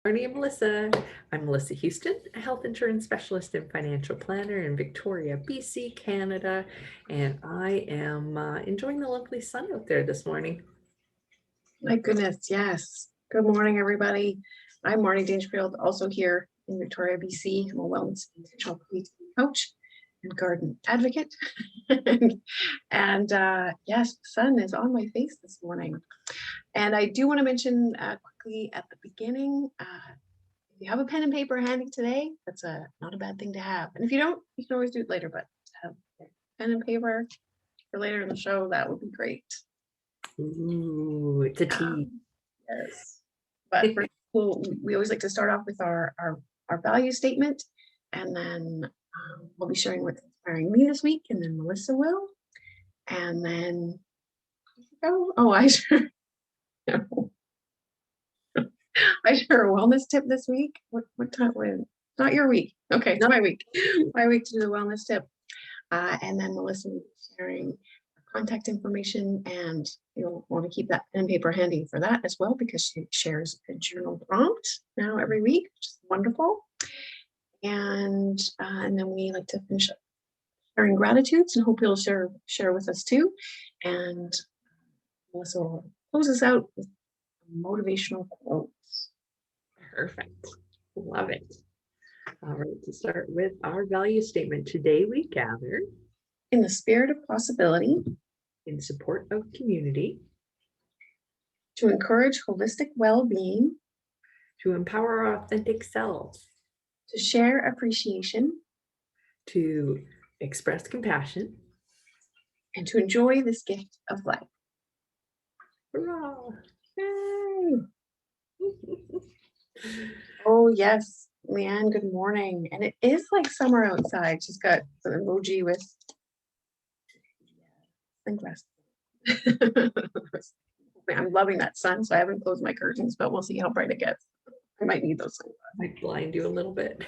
Marnie and Melissa. I'm Melissa Houston, a health insurance specialist and financial planner in Victoria, BC, Canada, and I am enjoying the lovely sun out there this morning. My goodness, yes. Good morning, everybody. I'm Marnie Dangerfield, also here in Victoria, BC. I'm a wellness coach and garden advocate. and yes, the sun is on my face this morning. And I do want to mention quickly at the beginning, if you have a pen and paper handy today, that's not a bad thing to have. And if you don't, you can always do it later, but have pen and paper for later in the show, that would be great. Ooh, it's a tea. Yes. But first, we always like to start off with our value statement, and then we'll be sharing what's inspiring me this week, and then Melissa will. And then, I share a wellness tip this week. What time? Not your week. Okay, it's my week. My week to do the wellness tip. And then Melissa will be sharing contact information, and you'll want to keep that pen and paper handy for that as well, because she shares a journal prompt now every week, which is wonderful. And then we like to finish up sharing gratitudes, and hope you'll share with us too. And Melissa will close us out with motivational quotes. Perfect. Love it. All right, to start with our value statement. Today we gather in the spirit of possibility, in support of community, to encourage holistic well-being, to empower our authentic selves, to share appreciation, to express compassion, and to enjoy this gift of life. Hurrah! Yay! Oh yes, Leanne, good morning. And it is like summer outside. She's got an emoji with sunglasses. I'm loving that sun, so I haven't closed my curtains, but we'll see how bright it gets. I might need those sunglasses. Might blind you a little bit.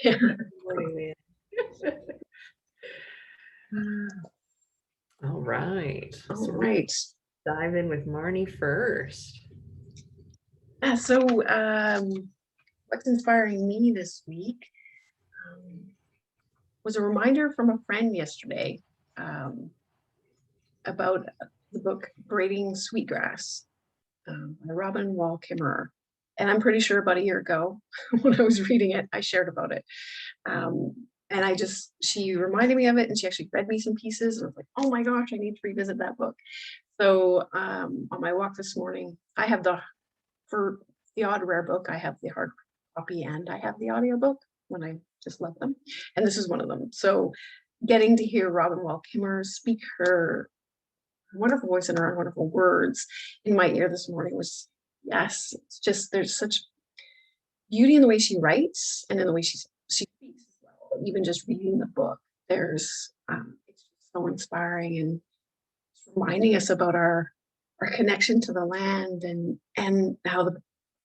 Yeah. All right. All right. Dive in with Marnie first. So what's inspiring me this week was a reminder from a friend yesterday about the book Braiding Sweetgrass by Robin Wall Kimmerer. And I'm pretty sure about a year ago when I was reading it, I shared about it. And she reminded me of it, and she actually read me some pieces, and I was like, oh my gosh, I need to revisit that book. So on my walk this morning, I have for the odd rare book, I have the hard copy and I have the audiobook when I just love them. And this is one of them. So getting to hear Robin Wall Kimmerer speak her wonderful voice and her wonderful words in my ear this morning was, yes, it's just, there's such beauty in the way she writes and in the way she speaks as well. Even just reading the book, it's just so inspiring and reminding us about our connection to the land and how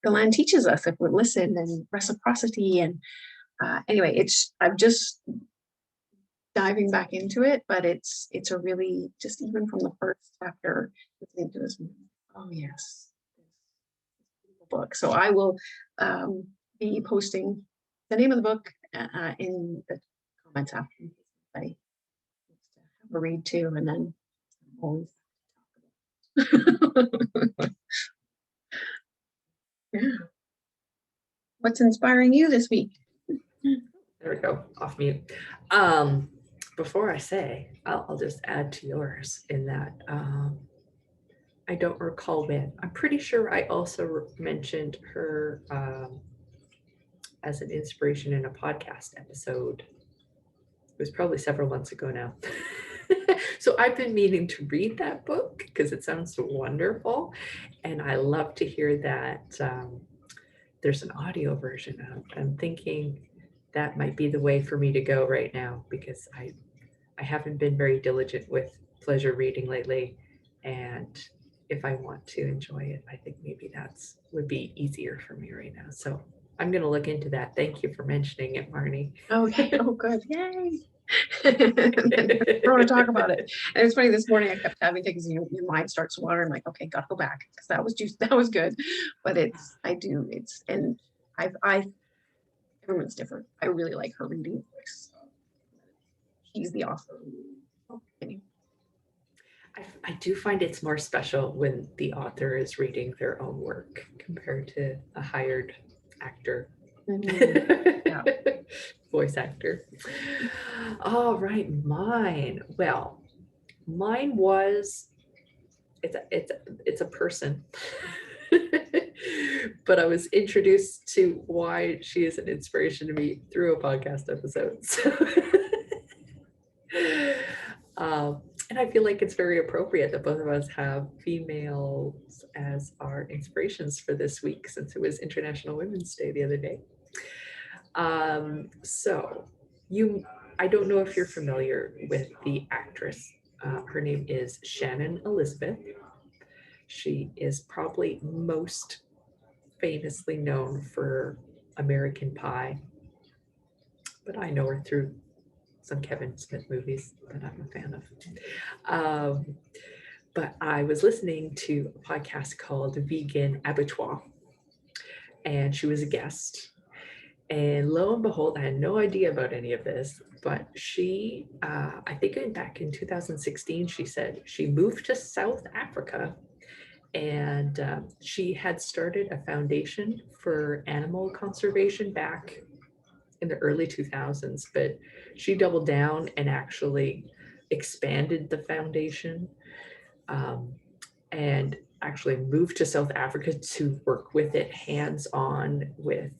the land teaches us if we listen, and reciprocity. And anyway, I'm just diving back into it, but it's a really, just even from the first chapter, listening to this, oh yes, book. So I will be posting the name of the book in the comments after I have a read too, and then always yeah. What's inspiring you this week? There we go, off mute. Before I say, I'll just add to yours in that I don't recall when. I'm pretty sure I also mentioned her as an inspiration in a podcast episode. It was probably several months ago now. So I've been meaning to read that book because it sounds so wonderful. And I love to hear that there's an audio version of. I'm thinking that might be the way for me to go right now, because I haven't been very diligent with pleasure reading lately. And if I want to enjoy it, I think maybe would be easier for me right now. So I'm going to look into that. Thank you for mentioning it, Marnie. Okay. Oh, good. Yay. And then I want to talk about it. And it's funny, this morning I kept having things, your mind starts wandering, like, okay, gotta go back, because that was good. But everyone's different. I really like her reading voice. He's the author. Anyway. I do find it's more special when the author is reading their own work compared to a hired actor. Yeah. Voice actor. All right, mine. Well, mine was it's a person. But I was introduced to why she is an inspiration to me through a podcast episode. So and I feel like it's very appropriate that both of us have females as our inspirations for this week, since it was International Women's Day the other day. So I don't know if you're familiar with the actress. Her name is Shannon Elizabeth. She is probably most famously known for American Pie, but I know her through some Kevin Smith movies that I'm a fan of. But I was listening to a podcast called Vegan Abattoir, and she was a guest. And lo and behold, I had no idea about any of this, but she, I think back in 2016, she said she moved to South Africa, and she had started a foundation for animal conservation back in the early 2000s, but she doubled down and actually expanded the foundation, and actually moved to South Africa to work with it hands-on with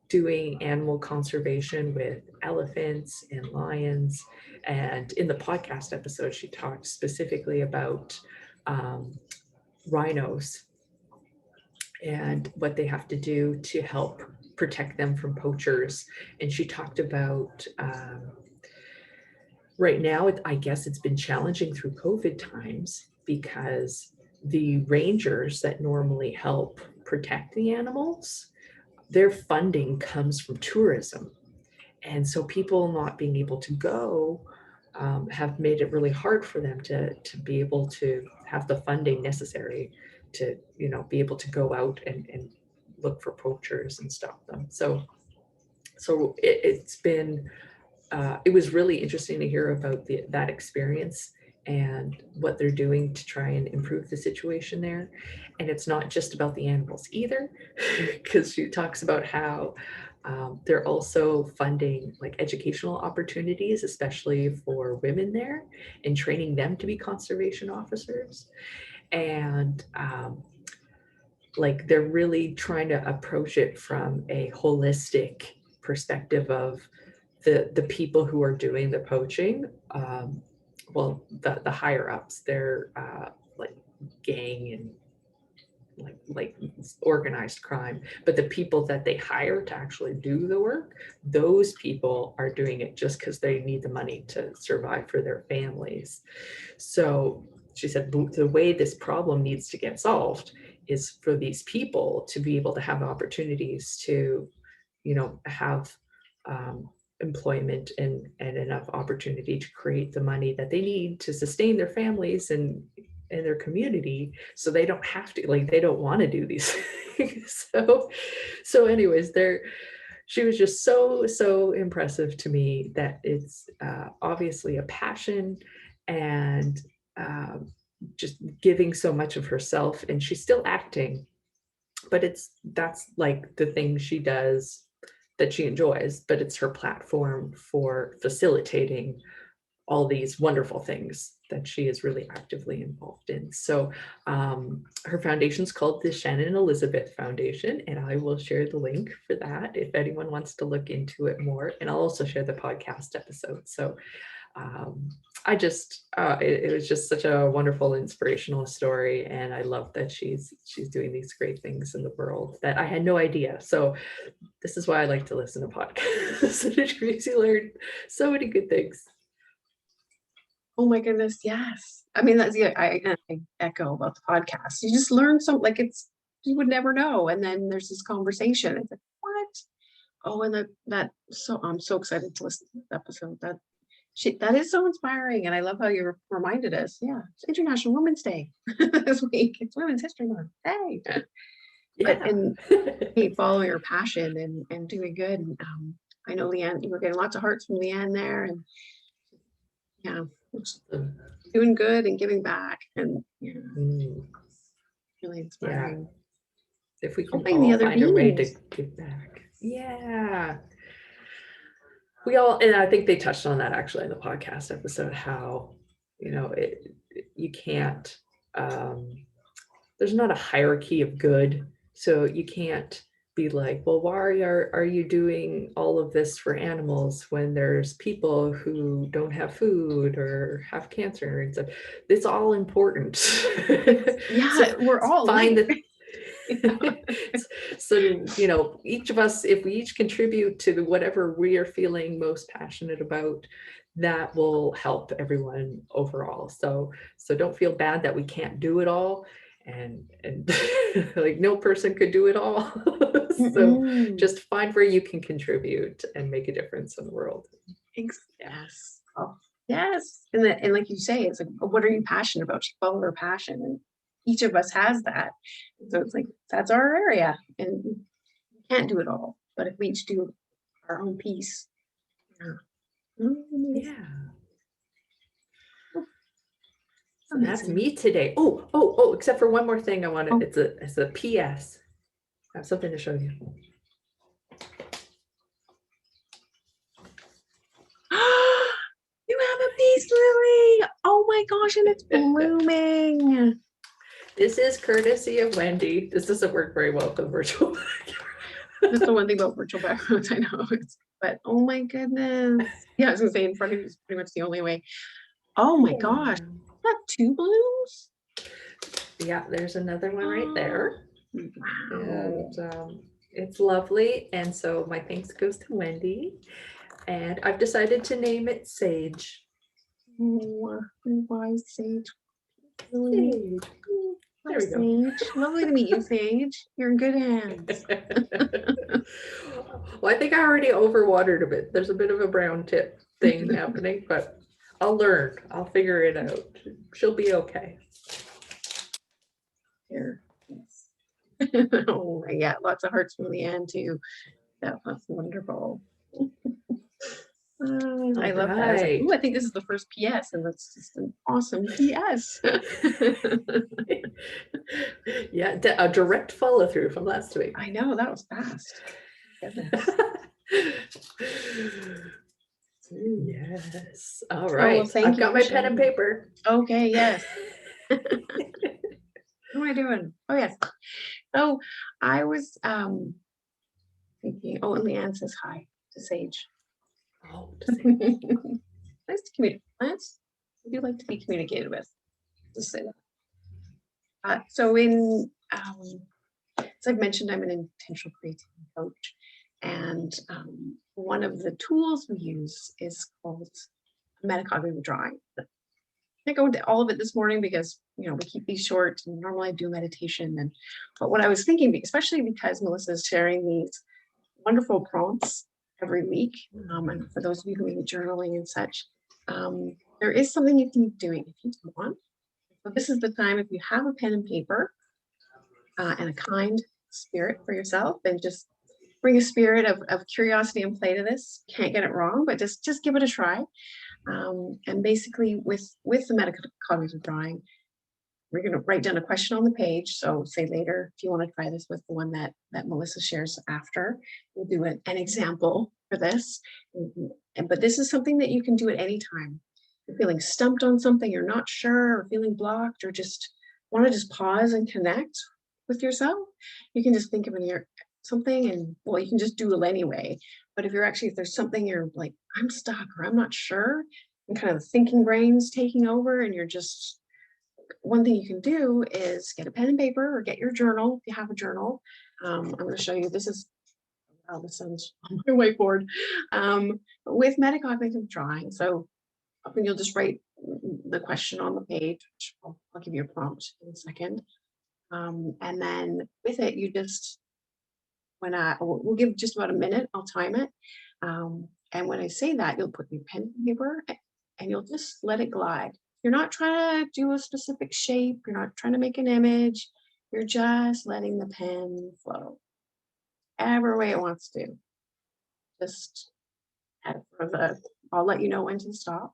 doing animal conservation with elephants and lions. And in the podcast episode, she talked specifically about rhinos and what they have to do to help protect them from poachers. And she talked about right now, I guess it's been challenging through COVID times because the rangers that normally help protect the animals, their funding comes from tourism. And so people not being able to go have made it really hard for them to be able to have the funding necessary to, be able to go out and look for poachers and stop them. So it's been, it was really interesting to hear about that experience and what they're doing to try and improve the situation there. And it's not just about the animals either, because she talks about how they're also funding like educational opportunities, especially for women there, and training them to be conservation officers. And like they're really trying to approach it from a holistic perspective of the people who are doing the poaching. Well, the higher ups, they're like gang and like organized crime, but the people that they hire to actually do the work, those people are doing it just because they need the money to survive for their families. So she said the way this problem needs to get solved is for these people to be able to have opportunities to, have employment and enough opportunity to create the money that they need to sustain their families and their community, so they don't have to, like, they don't want to do these things. So anyways, she was just so impressive to me that it's obviously a passion, and just giving so much of herself, and she's still acting, but that's like the thing she does that she enjoys, but it's her platform for facilitating all these wonderful things that she is really actively involved in. So her foundation is called the Shannon Elizabeth Foundation, and I will share the link for that if anyone wants to look into it more. And I'll also share the podcast episode. So it was just such a wonderful, inspirational story, and I love that she's doing these great things in the world that I had no idea. So this is why I like to listen to podcasts. It makes you learn so many good things. Oh my goodness, yes. I mean, I echo about the podcast. You just learn something, like you would never know. And then there's this conversation. It's like, what? Oh, and so I'm so excited to listen to this episode. that is so inspiring. And I love how you reminded us. Yeah, it's International Women's Day this week. It's Women's History Month. Hey. But Yeah. and following your passion and doing good. And, I know Leanne, you were getting lots of hearts from Leanne there, and yeah, it's doing good and giving back, and yeah, Mm, really yeah. inspiring. If we can Helping the all other find a way to beings. give back. Yeah. We all, and I think they touched on that actually in the podcast episode, how, you can't, there's not a hierarchy of good. So you can't be like, well, why are you doing all of this for animals when there's people who don't have food or have cancer and stuff? It's all important. Yeah, So we're all find linked. the so each of us, if we each contribute to whatever we are feeling most passionate about, that will help everyone overall. So don't feel bad that we can't do it all, and like no person could do it all. So Mm-mm. just find where you can contribute and make a difference in the world. Yeah. Yes. Oh, yes. And like you say, it's like, what are you passionate about? You follow your passion, and each of us has that. So it's like that's our area, and we can't do it all. But if we each do our own piece, yeah. Yeah. So that's Amazing. me today. Oh, except for one more thing I want to, Oh, it's a PS. I have something to show you. you have a peace lily. Oh my gosh, and it's blooming. This is courtesy of Wendy. This doesn't work very well for the virtual. That's the one thing about virtual backgrounds. I know. But oh my goodness. Yeah, I was gonna say in front of you is pretty much the only way. Oh my gosh. That two blooms? Yeah, there's another one right there. Wow. And it's lovely. And so my thanks goes to Wendy. And I've decided to name it Sage. Oh, why Sage? Really? Sage. There Hi, we go. Sage. Lovely to meet you, Sage. You're in good hands. Well, I think I already overwatered a bit. There's a bit of a brown tip thing happening, but I'll learn. I'll figure it out. She'll be okay. Here. Yes. Oh, yeah, lots of hearts from Leanne too. That's wonderful. I All love that. I was like, right. ooh, I think this is the first PS, and that's just an awesome PS. Yeah, a direct follow through from last week. I know, that was fast. Goodness. Yes. All Oh, well, right. thank I've you got for my pen and sharing. paper. Okay, yes. What am I doing? Oh, yes. So I was thinking, oh, and Leanne says hi to Sage. Oh, Nice to communicate. Nice. I do like to be communicated with. Just say that. So as I've mentioned, I'm an intentional creativity coach, and one of the tools we use is called metacognitive drawing. I can't go into all of it this morning because we keep these short. And normally I do meditation, but what I was thinking, especially because Melissa is sharing these wonderful prompts every week, and for those of you who are journaling and such, there is something you can be doing if you want. So this is the time, if you have a pen and paper and a kind spirit for yourself, and just bring a spirit of curiosity and play to this. Can't get it wrong, but just give it a try. And basically with the metacognitive drawing, we're going to write down a question on the page. So say later, if you want to try this with the one that Melissa shares after, we'll do an example for this. But this is something that you can do at any time. You're feeling stumped on something, you're not sure, or feeling blocked, or just want to just pause and connect with yourself. You can just think of something, and well, you can just doodle anyway. But if there's something you're like, I'm stuck or I'm not sure, and kind of the thinking brain's taking over, and you're just, one thing you can do is get a pen and paper or get your journal if you have a journal. I'm going to show you. This sounds on my whiteboard with metacognitive drawing. So often you'll just write the question on the page, which I'll give you a prompt in a second. And then with it, you just, we'll give just about a minute, I'll time it. And when I say that, you'll put your pen and paper and you'll just let it glide. You're not trying to do a specific shape. You're not trying to make an image. You're just letting the pen flow every way it wants to. Just I'll let you know when to stop.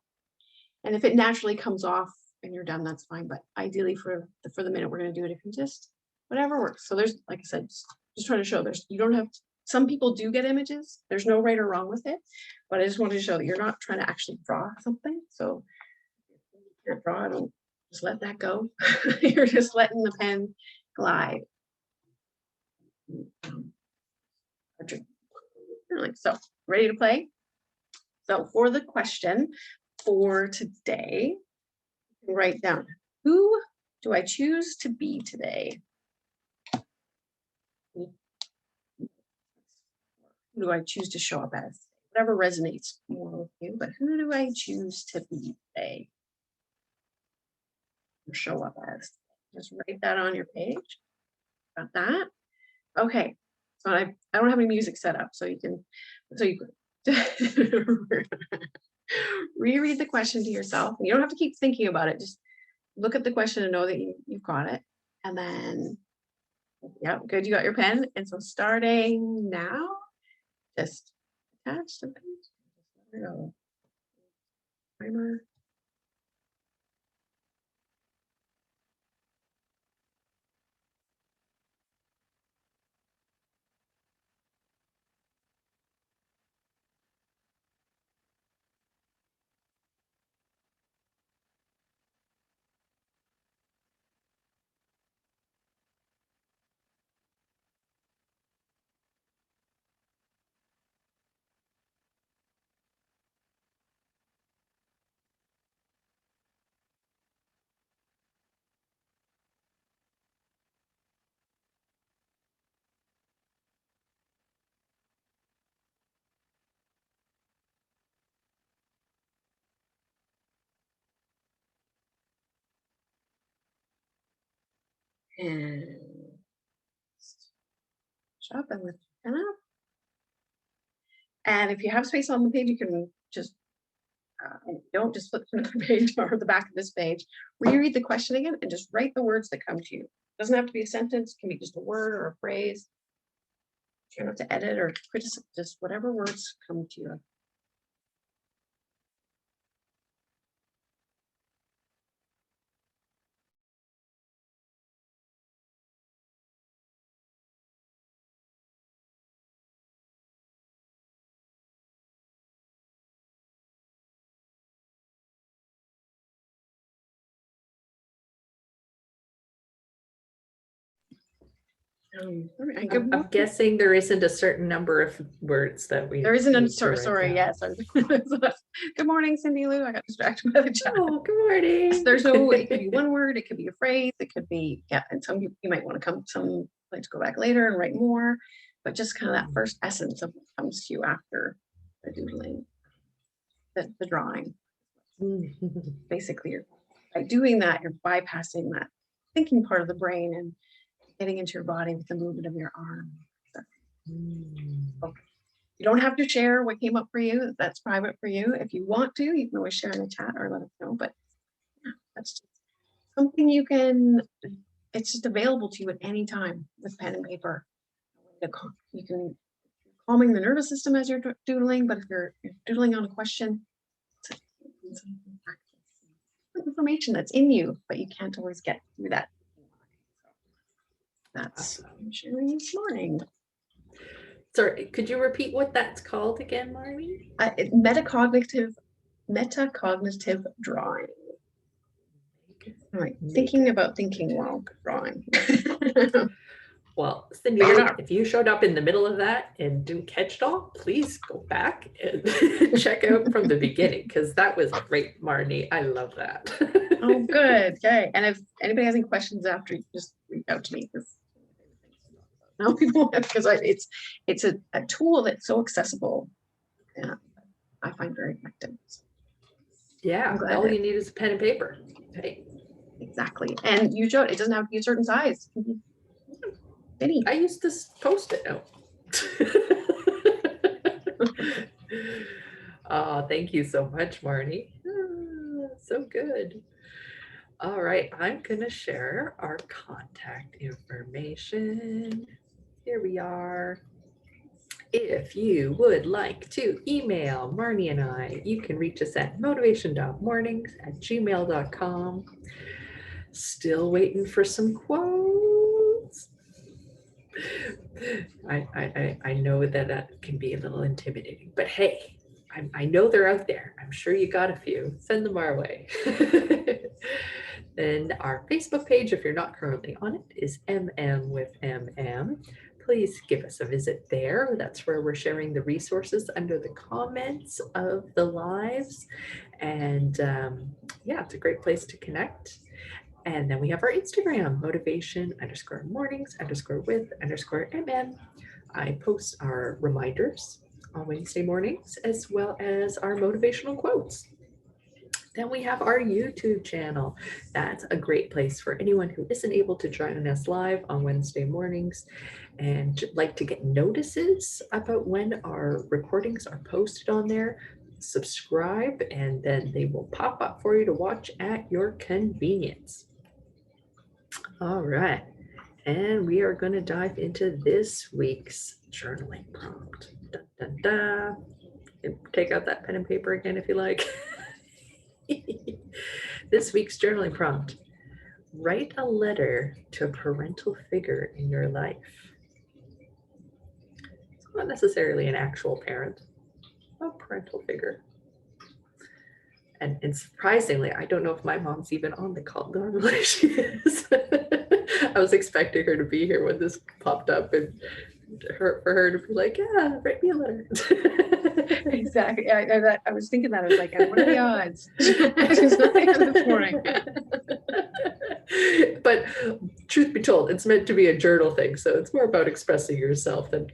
And if it naturally comes off and you're done, that's fine. But ideally for the minute we're going to do it, if you just, whatever works. So there's, like I said, just trying to show you don't have, some people do get images. There's no right or wrong with it. But I just wanted to show that you're not trying to actually draw something. So if you can't draw, don't just let that go. You're just letting the pen glide. So ready to play? So for the question for today, write down, who do I choose to be today? Who do I choose to show up as? Whatever resonates more with you, but who do I choose to be today? Or show up as? Just write that on your page. Got that? Okay. So I don't have any music set up, so you can reread the question to yourself. You don't have to keep thinking about it. Just look at the question and know that you've got it. And then, yeah, good. You got your pen. And so starting now, just attach the page. There we go. Timer. And shop and lift your pen up. And if you have space on the page, you can just don't just flip to another page or the back of this page. Reread the question again and just write the words that come to you. It doesn't have to be a sentence, it can be just a word or a phrase. You don't have to edit or criticize, just whatever words come to you. And good I'm morning. guessing there isn't a certain number of words that we. There isn't a need to write sorry, down. yes. Good morning, Cindy Lou. I got distracted by the chat. Oh, good morning. There's no, it could be one word, it could be a phrase, it could be, yeah, and some you might want to like to go back later and write more, but just kind of that first essence of what comes to you after the doodling, the drawing. Basically, by doing that, you're bypassing that thinking part of the brain and getting into your body with the movement of your arm. Okay. You don't have to share what came up for you. That's private for you. If you want to, you can always share in the chat or let us know. But yeah, that's just something you can, it's just available to you at any time with pen and paper. You can calming the nervous system as you're doodling, but if you're doodling on a question, it's information that's in you, but you can't always get through that. That's what I'm sharing this morning. Sorry, could you repeat what that's called again, Marnie? Metacognitive drawing. All right, thinking about thinking while drawing. Well, Cindy, if you showed up in the middle of that and didn't catch it all, please go back and check out from the beginning, because that was great, Marnie. I love that. Oh, good. Okay. And if anybody has any questions after, just reach out to me, because now people, because it's a tool that's so accessible. Yeah, I find very effective. Yeah, all you need is a pen and paper. Hey. Exactly. And you showed it doesn't have to be a certain size. I used to post it out. Oh, thank you so much, Marnie. So good. All right, I'm gonna share our contact information. Here we are. If you would like to email Marnie and I, you can reach us at motivation.mornings@gmail.com. Still waiting for some quotes. I know that that can be a little intimidating, but hey, I know they're out there. I'm sure you got a few. Send them our way. Then our Facebook page, if you're not currently on it, is MM with MM. Please give us a visit there. That's where we're sharing the resources under the comments of the lives. And yeah, it's a great place to connect. And then we have our Instagram, motivation_mornings_with_mm. I post our reminders on Wednesday mornings, as well as our motivational quotes. Then we have our YouTube channel. That's a great place for anyone who isn't able to join us live on Wednesday mornings and like to get notices about when our recordings are posted on there. Subscribe, and then they will pop up for you to watch at your convenience. All right, and we are going to dive into this week's journaling prompt. Dun, dun, dun. Take out that pen and paper again if you like. This week's journaling prompt: write a letter to a parental figure in your life. It's not necessarily an actual parent, a parental figure. And surprisingly, I don't know if my mom's even on the call. Normally she is. I was expecting her to be here when this popped up, and for her to be like, yeah, write me a letter. Exactly. I was thinking that. I was like, what are the odds? She's not here this morning. But truth be told, it's meant to be a journal thing. So it's more about expressing yourself than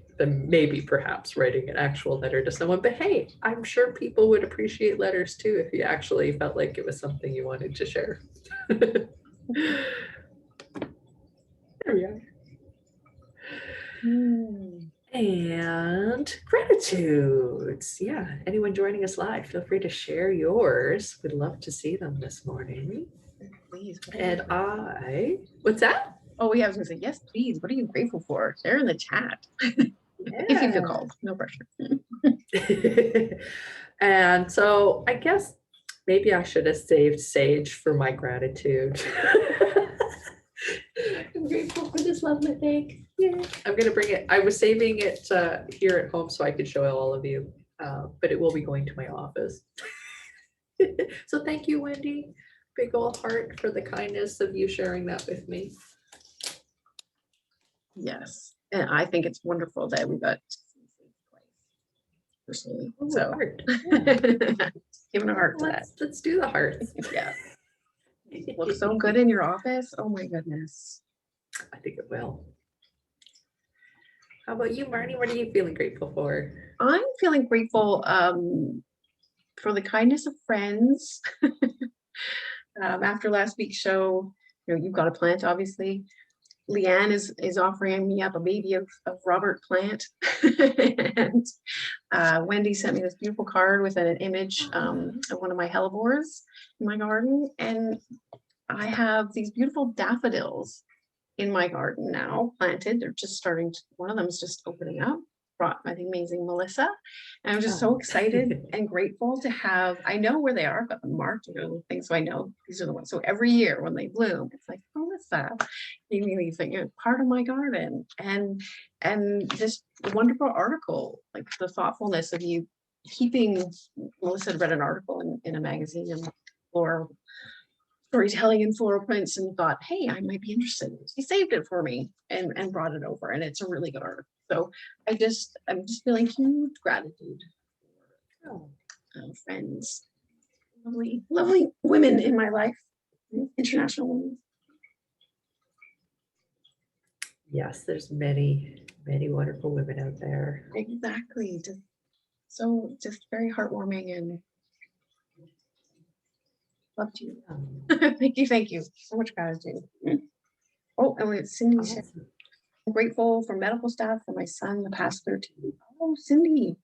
maybe perhaps writing an actual letter to someone. But hey, I'm sure people would appreciate letters too if you actually felt like it was something you wanted to share. There we are. And gratitudes. Yeah, anyone joining us live, feel free to share yours. We'd love to see them this morning. Please. And what's that? Oh, yeah, I was gonna say, yes, please. What are you grateful for? Share in the chat. If you feel called, no pressure. And so I guess maybe I should have saved Sage for my gratitude. I'm grateful for this lovely thing. Yeah. I'm gonna bring it. I was saving it here at home so I could show all of you, but it will be going to my office. So thank you, Wendy. Big old heart for the kindness of you sharing that with me. Yes, and I think it's wonderful that we got personally. Ooh, So heart. Yeah. giving a heart to that. Let's do the hearts. Yeah. Looks so good in your office. Oh my goodness. I think it will. How about you, Marnie? What are you feeling grateful for? I'm feeling grateful for the kindness of friends. After last week's show, you've got a plant, obviously. Leanne is offering me up a baby of Robert Plant. And Wendy sent me this beautiful card with an image of one of my hellebores in my garden. And I have these beautiful daffodils in my garden now, planted. They're just starting to, one of them is just opening up. Brought my amazing Melissa. And I'm just so excited and grateful to have, I know where they are, I've got them marked, little things, so I know these are the ones. So every year when they bloom, it's like, oh, Melissa, you mean like you're part of my garden. And this wonderful article, like the thoughtfulness of you keeping, Melissa had read an article in a magazine in floral storytelling and floral prints and thought, hey, I might be interested. She saved it for me and brought it over, and it's a really good article. So I'm just feeling huge gratitude for friends, lovely women in my life, international women. Yes, there's many wonderful women out there. Exactly. Just very heartwarming and love to you. Thank you. So much gratitude. Oh, and Cindy said, I'm grateful for medical staff for my son the past 13 years. Oh, Cindy.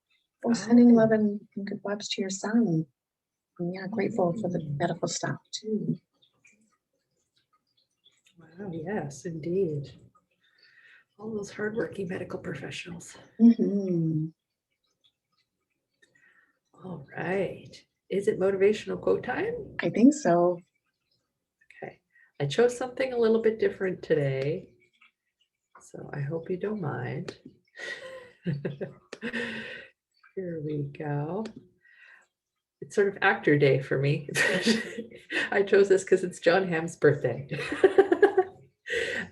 Oh, sending love and good vibes to your son. yeah, grateful for the medical staff too. Wow, yes, indeed. All those hardworking medical professionals. Mhm. All right. Is it motivational quote time? I think so. Okay. I chose something a little bit different today, so I hope you don't mind. Here we go. It's sort of actor day for me. I chose this because it's John Hamm's birthday.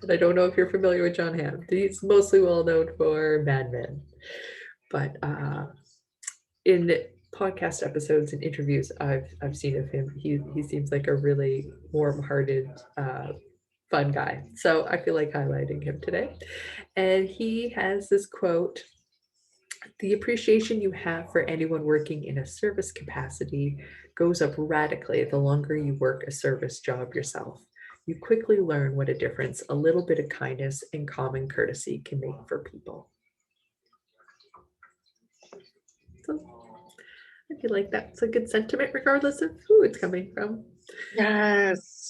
And I don't know if you're familiar with John Hamm. He's mostly well known for Mad Men. But in podcast episodes and interviews I've seen of him, he seems like a really warm-hearted, fun guy. So I feel like highlighting him today. And he has this quote: "The appreciation you have for anyone working in a service capacity goes up radically the longer you work a service job yourself. You quickly learn what a difference a little bit of kindness and common courtesy can make for people." So I feel like that's a good sentiment regardless of who it's coming from. Yes.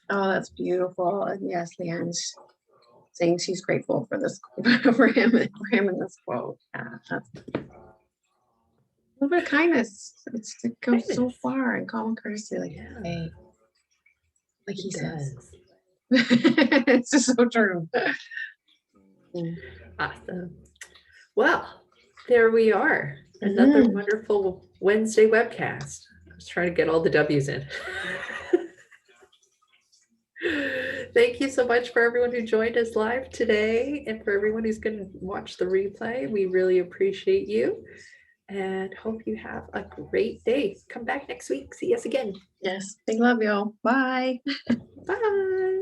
Oh, that's beautiful. And yes, Leanne's saying she's grateful for this for him in this quote. Yeah, that's a little bit of kindness. It goes so Kindness. far, and common courtesy, like Yeah, hey, like he it says. does. It's just so true. Mm. Awesome. Well, there we are. Another wonderful Wednesday webcast. I was trying to get all the W's in. Thank you so much for everyone who joined us live today, and for everyone who's going to watch the replay. We really appreciate you and hope you have a great day. Come back next week. See us again. Yes, big love, y'all. Bye. Bye.